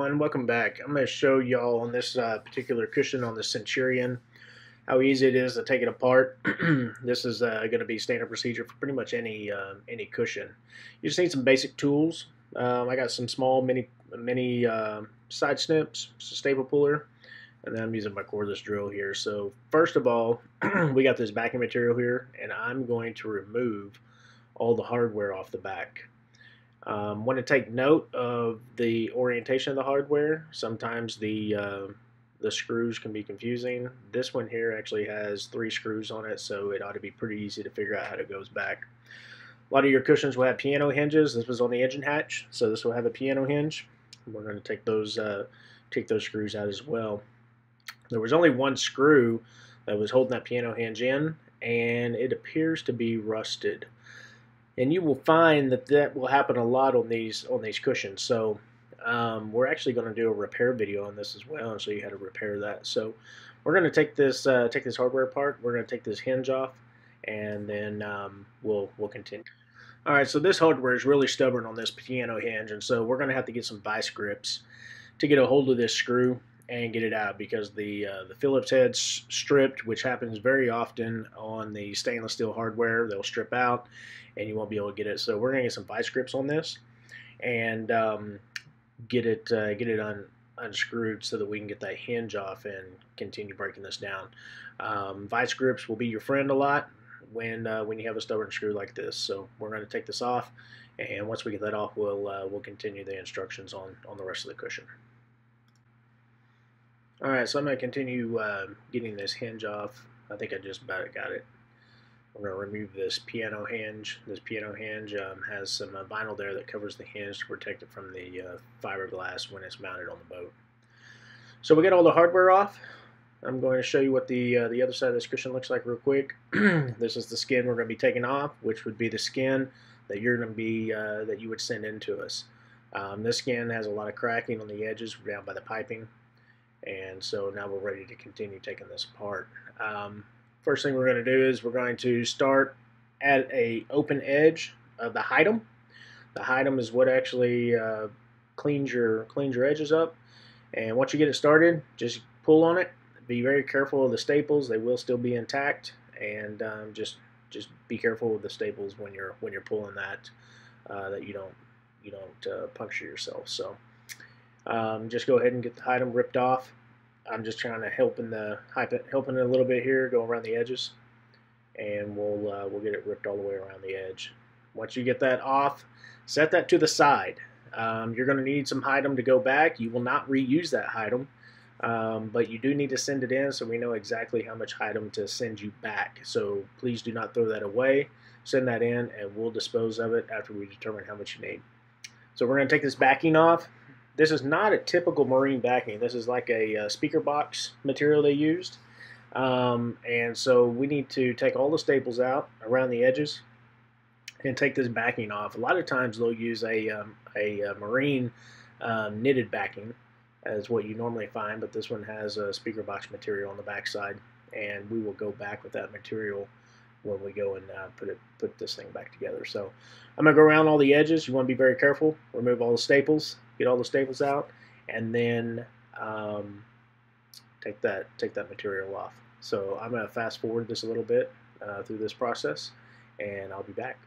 everyone, welcome back. I'm going to show y'all on this particular cushion on the Centurion how easy it is to take it apart. This is going to be standard procedure for pretty much any cushion. You just need some basic tools. I got some small mini side snips, a staple puller, and then I'm using my cordless drill here. So first of all, we got this backing material here, and I'm going to remove all the hardware off the back. Want to take note of the orientation of the hardware. Sometimes the screws can be confusing. This one here actually has 3 screws on it, so it ought to be pretty easy to figure out how it goes back. A lot of your cushions will have piano hinges. This was on the engine hatch, so this will have a piano hinge. We're going to take those screws out as well. There was only one screw that was holding that piano hinge in, and it appears to be rusted. And you will find that will happen a lot on these cushions. So we're actually going to do a repair video on this as well and show you how to repair that. So we're going to take this hardware apart. We're going to take this hinge off, and then we'll continue. All right, so this hardware is really stubborn on this piano hinge, and so we're going to have to get some vice grips to get a hold of this screw and get it out, because the Phillips head's stripped, which happens very often on the stainless steel hardware. They'll strip out and you won't be able to get it. So we're going to get some vice grips on this and get it unscrewed so that we can get that hinge off and continue breaking this down. Vice grips will be your friend a lot when you have a stubborn screw like this. So we're going to take this off, and once we get that off, we'll continue the instructions on the rest of the cushion. Alright, so I'm going to continue getting this hinge off. I think I just about got it. We're going to remove this piano hinge. This piano hinge has some vinyl there that covers the hinge to protect it from the fiberglass when it's mounted on the boat. So we got all the hardware off. I'm going to show you what the other side of this cushion looks like real quick. This is the skin we're going to be taking off, which would be the skin that you're going to be that you would send in to us. This skin has a lot of cracking on the edges down by the piping. And so now we're ready to continue taking this apart. First thing we're going to do is we're going to start at a open edge of the Hitem. The Hitem is what actually cleans your edges up. And once you get it started, just pull on it. Be very careful of the staples; they will still be intact. And just be careful with the staples when you're pulling that, that you don't puncture yourself. So. Just go ahead and get the Hitem ripped off. I'm just trying to helping it a little bit here, go around the edges, and we'll get it ripped all the way around the edge. Once you get that off, set that to the side. You're going to need some Hitem to go back. You will not reuse that Hitem, but you do need to send it in so we know exactly how much Hitem to send you back. So please do not throw that away. Send that in, and we'll dispose of it after we determine how much you need. So we're going to take this backing off. This is not a typical marine backing. This is like a speaker box material they used. And so we need to take all the staples out around the edges and take this backing off. A lot of times they'll use a marine knitted backing as what you normally find, but this one has a speaker box material on the back side, and we will go back with that material when we go and put this thing back together. So I'm going to go around all the edges. You want to be very careful. Remove all the staples. Get all the staples out, and then take that material off. So I'm going to fast forward this a little bit through this process, and I'll be back.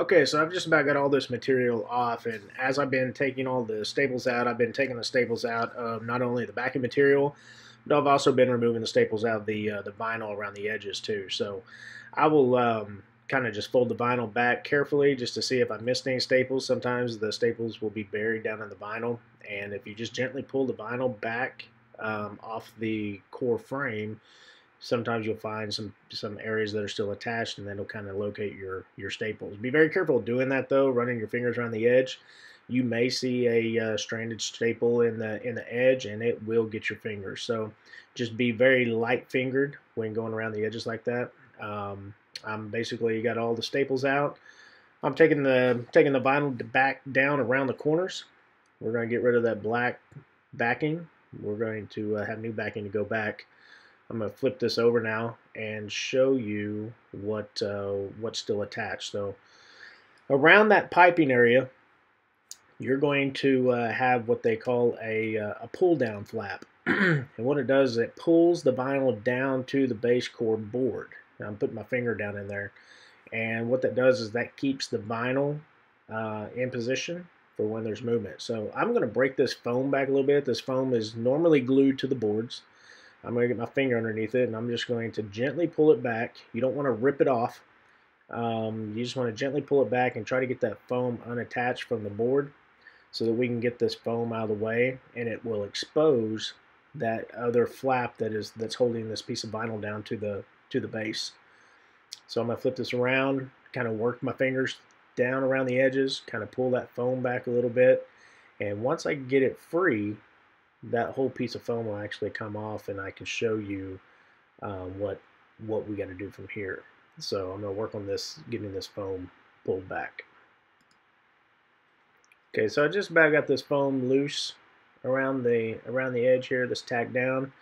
Okay, so I've just about got all this material off, and as I've been taking all the staples out, I've been taking the staples out of not only the backing material, But I've also been removing the staples out of the vinyl around the edges too. So I will kind of just fold the vinyl back carefully just to see if I missed any staples. Sometimes the staples will be buried down in the vinyl, and if you just gently pull the vinyl back off the core frame, sometimes you'll find some areas that are still attached, and then it'll kind of locate your staples. Be very careful doing that though, running your fingers around the edge. You may see a stranded staple in the edge, and it will get your fingers. So just be very light fingered when going around the edges like that. I'm basically got all the staples out. I'm taking the vinyl back down around the corners. We're going to get rid of that black backing. We're going to have new backing to go back. I'm going to flip this over now and show you what's still attached. So around that piping area, you're going to have what they call a pull down flap. And what it does is it pulls the vinyl down to the base core board. Now I'm putting my finger down in there, and what that does is that keeps the vinyl in position for when there's movement. So I'm going to break this foam back a little bit. This foam is normally glued to the boards. I'm going to get my finger underneath it, and I'm just going to gently pull it back. You don't want to rip it off. You just want to gently pull it back and try to get that foam unattached from the board so that we can get this foam out of the way, and it will expose that other flap that's holding this piece of vinyl down to the base. So I'm going to flip this around, kind of work my fingers down around the edges, kind of pull that foam back a little bit, and once I get it free, that whole piece of foam will actually come off, and I can show you what we got to do from here. So I'm going to work on this, getting this foam pulled back. Okay, so I just about got this foam loose around the edge here, this tack down.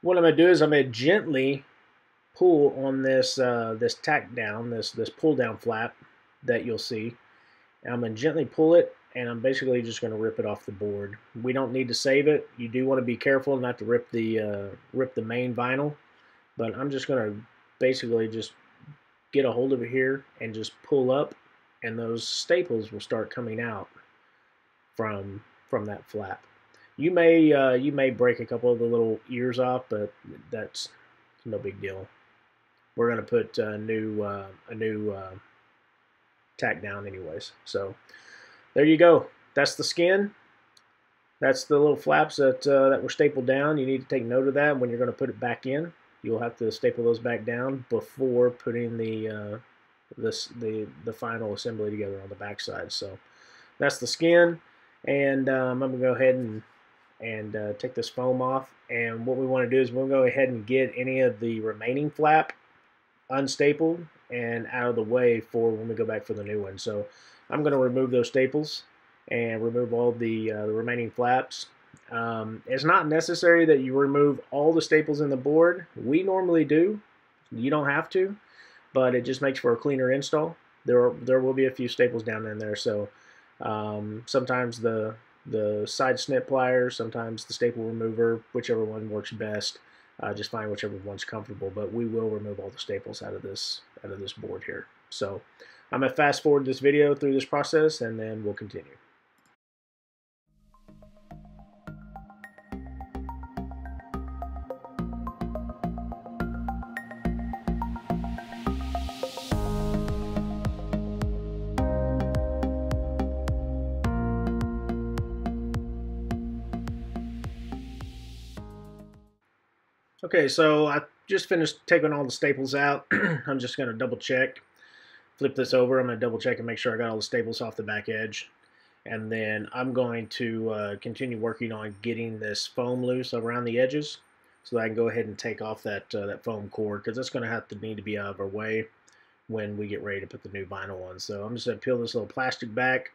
What I'm going to do is I'm going to gently pull on this this tack down, this pull down flap that you'll see. And I'm going to gently pull it, and I'm basically just going to rip it off the board. We don't need to save it. You do want to be careful not to rip the main vinyl, but I'm just going to basically just get a hold of it here and just pull up, and those staples will start coming out from that flap. You may break a couple of the little ears off, but that's no big deal. We're going to put a new tack down anyways. So there you go. That's the skin. That's the little flaps that were stapled down. You need to take note of that when you're going to put it back in. You'll have to staple those back down before putting the final assembly together on the back side. So that's the skin, and I'm going to go ahead and take this foam off. And what we want to do is we'll go ahead and get any of the remaining flap unstapled and out of the way for when we go back for the new one. So I'm going to remove those staples and remove all the remaining flaps. It's not necessary that you remove all the staples in the board. We normally do. You don't have to, but it just makes for a cleaner install. There will be a few staples down in there, so sometimes the side snip pliers, sometimes the staple remover, whichever one works best. Just find whichever one's comfortable, but we will remove all the staples out of this board here. So I'm going to fast forward this video through this process, and then we'll continue. Okay, so I just finished taking all the staples out. I'm just going to double check, flip this over. I'm going to double check and make sure I got all the staples off the back edge. And then I'm going to continue working on getting this foam loose around the edges so that I can go ahead and take off that foam core, because it's going to need to be out of our way when we get ready to put the new vinyl on. So I'm just going to peel this little plastic back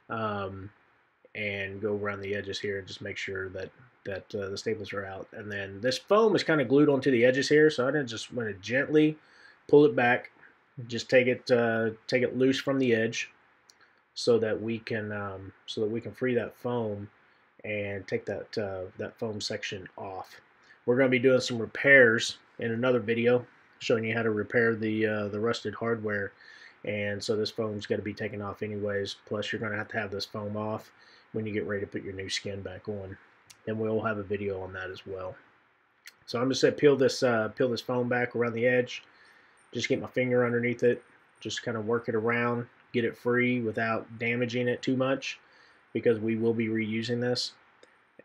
and go around the edges here and just make sure that the staples are out. And then this foam is kind of glued onto the edges here, so I just want to gently pull it back, just take it loose from the edge, so that we can free that foam and take that foam section off. We're going to be doing some repairs in another video, showing you how to repair the rusted hardware, and so this foam's got to be taken off anyways. Plus, you're going to have this foam off when you get ready to put your new skin back on, and we'll have a video on that as well. So I'm just going to peel this foam back around the edge. Just get my finger underneath it. Just kind of work it around, get it free without damaging it too much, because we will be reusing this.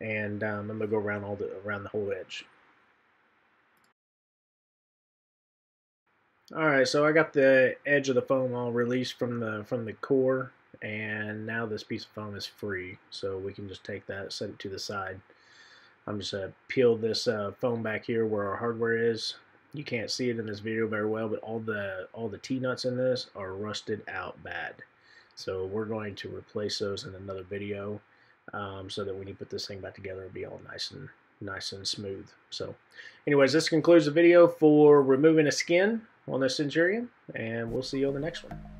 And I'm going to go around around the whole edge. All right, so I got the edge of the foam all released from the core, and now this piece of foam is free. So we can just take that, set it to the side. I'm just going to peel this foam back here where our hardware is. You can't see it in this video very well, but all the T-nuts in this are rusted out bad. So we're going to replace those in another video, so that when you put this thing back together, it'll be all nice and smooth. So anyways, this concludes the video for removing a skin on the Centurion, and we'll see you on the next one.